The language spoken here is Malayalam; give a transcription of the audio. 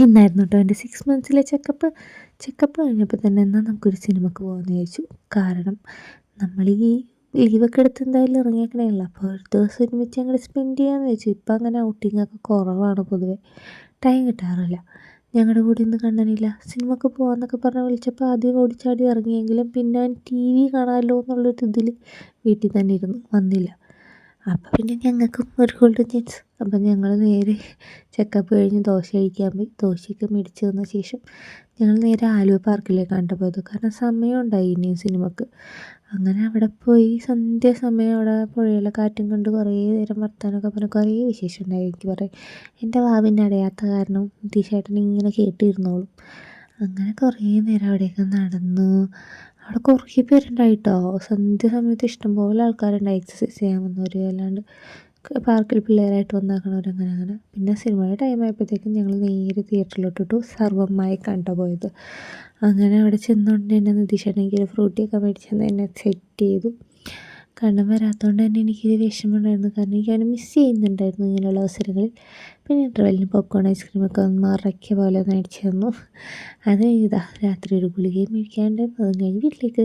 ഇന്നായിരുന്നു കേട്ടോ എൻ്റെ 6 മന്ത്സിലെ ചെക്കപ്പ് കഴിഞ്ഞപ്പോൾ തന്നെ എന്നാൽ നമുക്കൊരു സിനിമക്ക് പോകാമെന്ന് വിചാരിച്ചു. കാരണം നമ്മൾ ഈ ലീവൊക്കെ എടുത്ത് എന്തായാലും ഇറങ്ങിയേക്കണേയല്ലോ, അപ്പോൾ ഒരു ദിവസം ഒരുമിച്ച് അങ്ങോട്ട് സ്പെൻഡ് ചെയ്യാമെന്ന് വെച്ചു. ഇപ്പം അങ്ങനെ ഔട്ടിങ്ങൊക്കെ കുറവാണ് പൊതുവെ, ടൈം കിട്ടാറില്ല. ഞങ്ങളുടെ കൂടെ ഇന്ന് കണ്ണനില്ല. സിനിമക്ക് പോകാമെന്നൊക്കെ പറഞ്ഞ് വിളിച്ചപ്പോൾ ആദ്യം ഓടിച്ചാടി ഇറങ്ങിയെങ്കിലും പിന്നെ അവൻ ടി വി കാണാമല്ലോ എന്നുള്ളൊരു ഇതിൽ വീട്ടിൽ തന്നെ ഇരുന്നു, വന്നില്ല. അപ്പം പിന്നെ ഞങ്ങൾക്കും ഒരു ഗോൾഡൻ ചാൻസ്. അപ്പം ഞങ്ങൾ നേരെ ചെക്കപ്പ് കഴിഞ്ഞ് ദോശ കഴിക്കാൻ പോയി. ദോശയൊക്കെ മേടിച്ച് തന്ന ശേഷം ഞങ്ങൾ നേരെ ആലുവ പാർക്കിലേക്കാണ് ട്ടോ പോയത്. കാരണം സമയം ഉണ്ടായി ഇനിയും സിനിമക്ക്. അങ്ങനെ അവിടെ പോയി സന്ധ്യാസമയം അവിടെ പുഴയിലെ കാറ്റും കണ്ട് കുറേ നേരം വർത്താനമൊക്കെ പറഞ്ഞ് കുറേ വിശേഷം ഉണ്ടായി എനിക്ക് പറയാൻ. എൻ്റെ വാ പിന്നെ അടയാത്ത കാരണം നിതീഷേട്ടൻ ഇങ്ങനെ കേട്ടിരുന്നോളും. അങ്ങനെ കുറേ നേരം അവിടെയൊക്കെ നടന്നു. അവിടെ കുറേ പേരുണ്ടായിട്ടോ. സന്ധ്യ സമയത്ത് ഇഷ്ടംപോലെ ആൾക്കാരുണ്ടായി എക്സർസൈസ് ചെയ്യാൻ വന്നവർ, അല്ലാണ്ട് പാർക്കിൽ പിള്ളേരായിട്ട് വന്നേക്കണവർ, അങ്ങനെ. പിന്നെ സിനിമയുടെ ടൈം ആയപ്പോഴത്തേക്കും ഞങ്ങൾ നേരെ തിയേറ്ററിലോട്ടിട്ടു സർവ്വമായിക്കാണ് ട്ടോ പോയത്. അങ്ങനെ അവിടെ ചെന്നുകൊണ്ട് തന്നെ നിതീഷേട്ടൻ എനിക്കൊരു ഫ്രൂട്ടിയൊക്കെ മേടിച്ച് തന്ന് എന്നെ സെറ്റ് ചെയ്തു. കണ്ണൻ വരാത്തതുകൊണ്ട് തന്നെ എനിക്കൊരു വിഷമമുണ്ടായിരുന്നു. കാരണം എനിക്ക് അവനെ മിസ് ചെയ്യുന്നുണ്ടായിരുന്നു ഇങ്ങനെയുള്ള അവസരങ്ങളിൽ. പിന്നെ ഇൻ്റർവെല്ലിന് പോപ്കോൺ ഐസ്ക്രീമൊക്കെ മറയ്ക്ക പോലെ മേടിച്ച് തന്നു. അത് കഴിഞ്ഞ് രാത്രി ഒരു ഗുളികയും മേടിക്കാനുണ്ടായിരുന്നു. അതും കഴിഞ്ഞ് വീട്ടിലേക്ക്